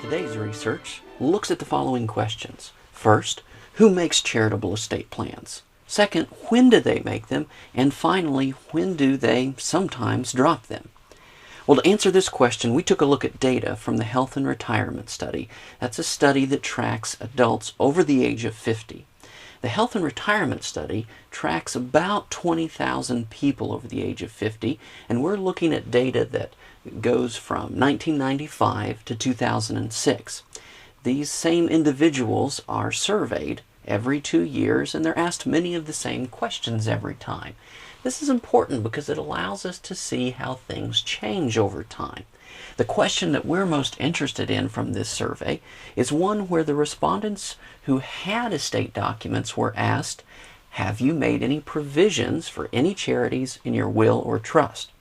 Today's research looks at the following questions. First, who makes charitable estate plans? Second, when do they make them? And finally, when do they sometimes drop them? Well, to answer this question, we took a look at data from the Health and Retirement Study. That's a study that tracks adults over the age of 50. The Health and Retirement Study tracks about 20,000 people over the age of 50, and we're looking at data that goes from 1995 to 2006. These same individuals are surveyed every 2 years, and they're asked many of the same questions every time. This is important because it allows us to see how things change over time. The question that we're most interested in from this survey is one where the respondents who had estate documents were asked, have you made any provisions for any charities in your will or trust?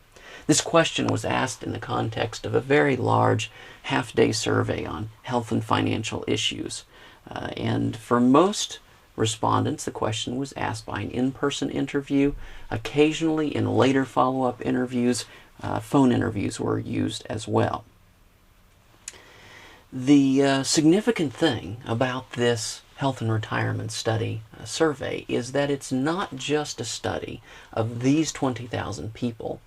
This question was asked in the context of a very large half-day survey on health and financial issues. And for most respondents, the question was asked by an in-person interview. Occasionally, in later follow-up interviews, phone interviews were used as well. The significant thing about this Health and Retirement Study survey is that it's not just a study of these 20,000 people.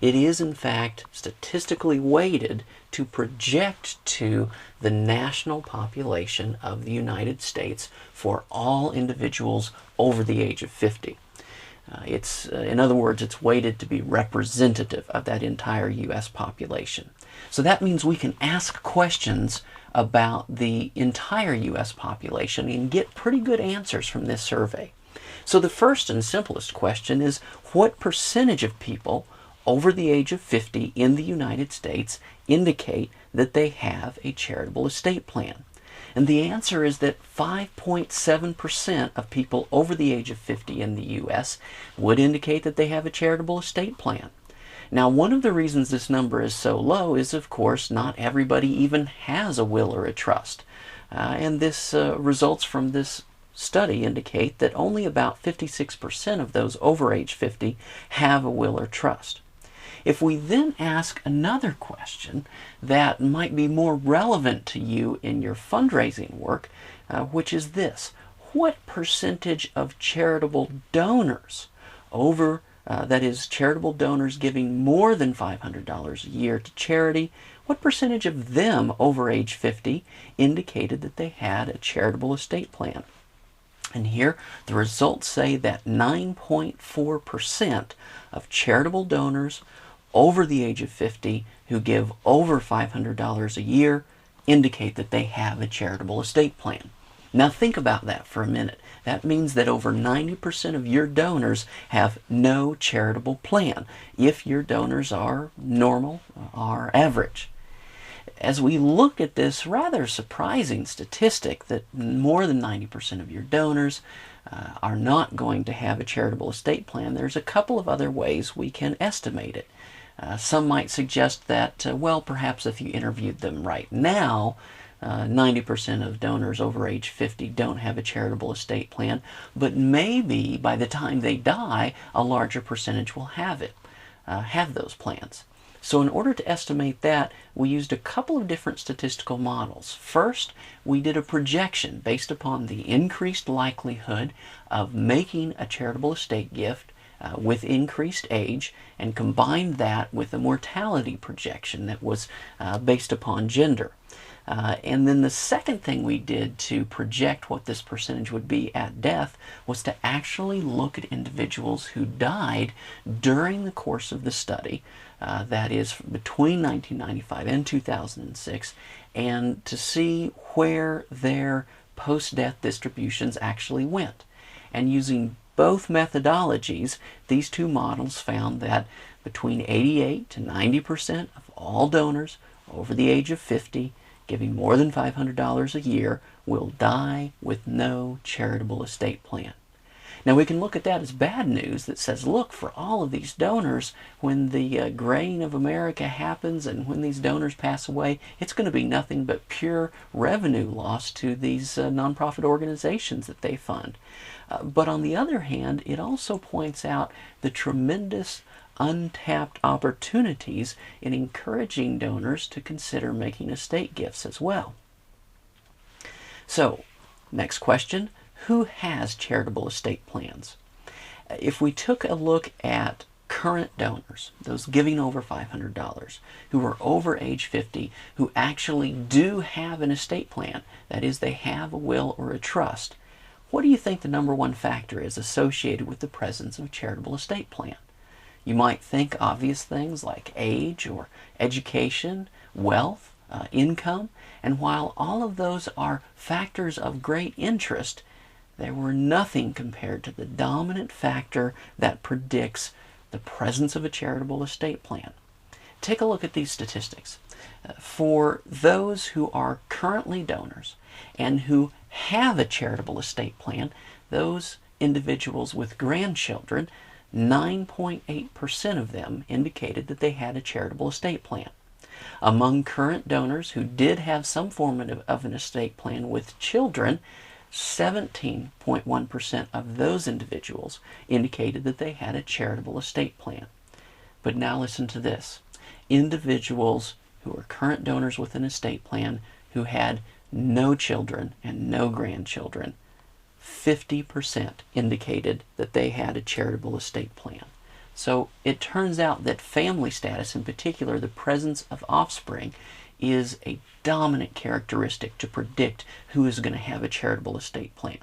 It is, in fact, statistically weighted to project to the national population of the United States for all individuals over the age of 50. In other words, it's weighted to be representative of that entire U.S. population. So that means we can ask questions about the entire U.S. population and get pretty good answers from this survey. So the first and simplest question is, what percentage of people over the age of 50 in the United States indicate that they have a charitable estate plan? And the answer is that 5.7% of people over the age of 50 in the U.S. would indicate that they have a charitable estate plan. Now, one of the reasons this number is so low is, of course, not everybody even has a will or a trust. And this results from this study indicate that only about 56% of those over age 50 have a will or trust. If we then ask another question that might be more relevant to you in your fundraising work, which is this: what percentage of charitable donors that is, charitable donors giving more than $500 a year to charity, what percentage of them over age 50 indicated that they had a charitable estate plan? And here, the results say that 9.4% of charitable donors over the age of 50 who give over $500 a year indicate that they have a charitable estate plan. Now think about that for a minute. That means that over 90% of your donors have no charitable plan, if your donors are normal, are average. As we look at this rather surprising statistic that more than 90% of your donors are not going to have a charitable estate plan, there's a couple of other ways we can estimate it. Some might suggest that, well, perhaps if you interviewed them right now, 90% of donors over age 50 don't have a charitable estate plan, but maybe by the time they die, a larger percentage will have those plans. So in order to estimate that, we used a couple of different statistical models. First, we did a projection based upon the increased likelihood of making a charitable estate gift with increased age, and combined that with a mortality projection that was based upon gender. And then the second thing we did to project what this percentage would be at death was to actually look at individuals who died during the course of the study, that is between 1995 and 2006, and to see where their post-death distributions actually went. And using both methodologies, these two models found that between 88 to 90% of all donors over the age of 50 giving more than $500 a year will die with no charitable estate plan. Now we can look at that as bad news that says, look, for all of these donors, when the graying of America happens and when these donors pass away, it's going to be nothing but pure revenue loss to these nonprofit organizations that they fund. But on the other hand, it also points out the tremendous untapped opportunities in encouraging donors to consider making estate gifts as well. So, next question, who has charitable estate plans? If we took a look at current donors, those giving over $500, who are over age 50, who actually do have an estate plan, that is, they have a will or a trust, what do you think the number one factor is associated with the presence of a charitable estate plan? You might think obvious things like age or education, wealth, income, and while all of those are factors of great interest, they were nothing compared to the dominant factor that predicts the presence of a charitable estate plan. Take a look at these statistics. For those who are currently donors and who have a charitable estate plan, those individuals with grandchildren, 9.8% of them indicated that they had a charitable estate plan. Among current donors who did have some form of an estate plan with children, 17.1% of those individuals indicated that they had a charitable estate plan. But now listen to this. Individuals who are current donors with an estate plan who had no children and no grandchildren, 50% indicated that they had a charitable estate plan. So it turns out that family status, in particular the presence of offspring, is a dominant characteristic to predict who is going to have a charitable estate plan.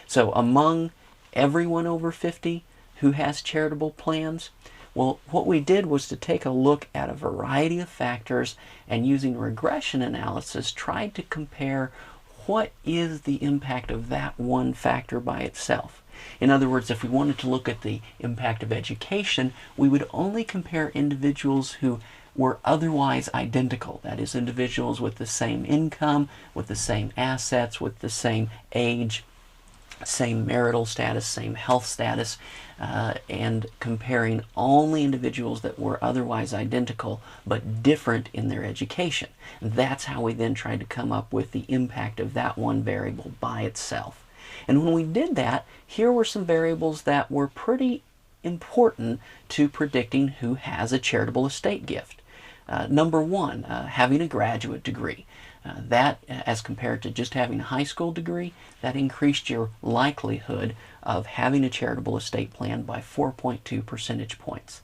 So among everyone over 50 who has charitable plans, well, what we did was to take a look at a variety of factors and using regression analysis tried to compare what is the impact of that one factor by itself. In other words, if we wanted to look at the impact of education, we would only compare individuals who were otherwise identical. That is, individuals with the same income, with the same assets, with the same age, same marital status, same health status, and comparing only individuals that were otherwise identical but different in their education. That's how we then tried to come up with the impact of that one variable by itself. And when we did that, here were some variables that were pretty important to predicting who has a charitable estate gift. Number one, having a graduate degree. That, as compared to just having a high school degree, that increased your likelihood of having a charitable estate plan by 4.2 percentage points.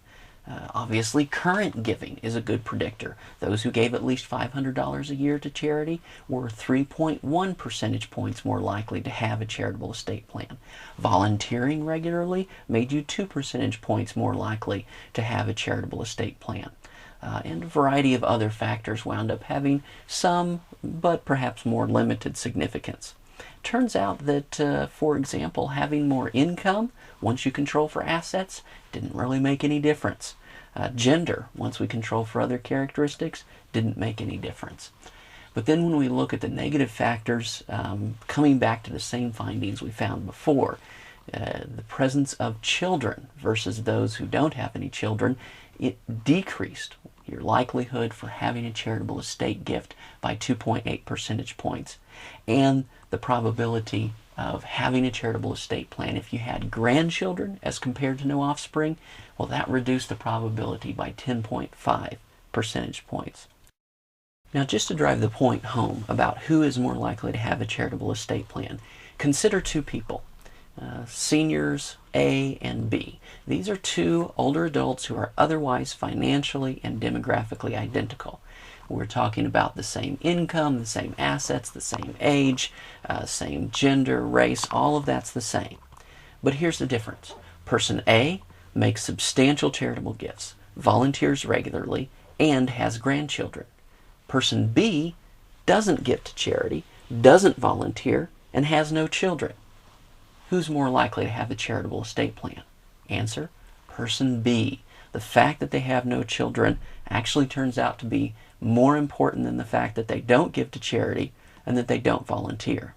Obviously, current giving is a good predictor. Those who gave at least $500 a year to charity were 3.1 percentage points more likely to have a charitable estate plan. Volunteering regularly made you 2 percentage points more likely to have a charitable estate plan. And a variety of other factors wound up having some, but perhaps more limited significance. Turns out that, for example, having more income, once you control for assets, didn't really make any difference. Gender, once we control for other characteristics, didn't make any difference. But then when we look at the negative factors, coming back to the same findings we found before, the presence of children versus those who don't have any children, it decreased your likelihood for having a charitable estate gift by 2.8 percentage points. And the probability of having a charitable estate plan if you had grandchildren as compared to no offspring, well, that reduced the probability by 10.5 percentage points. Now, just to drive the point home about who is more likely to have a charitable estate plan, consider two people. Seniors A and B. These are two older adults who are otherwise financially and demographically identical. We're talking about the same income, the same assets, the same age, same gender, race, all of that's the same. But here's the difference. Person A makes substantial charitable gifts, volunteers regularly, and has grandchildren. Person B doesn't give to charity, doesn't volunteer, and has no children. Who's more likely to have a charitable estate plan? Answer, person B. The fact that they have no children actually turns out to be more important than the fact that they don't give to charity and that they don't volunteer.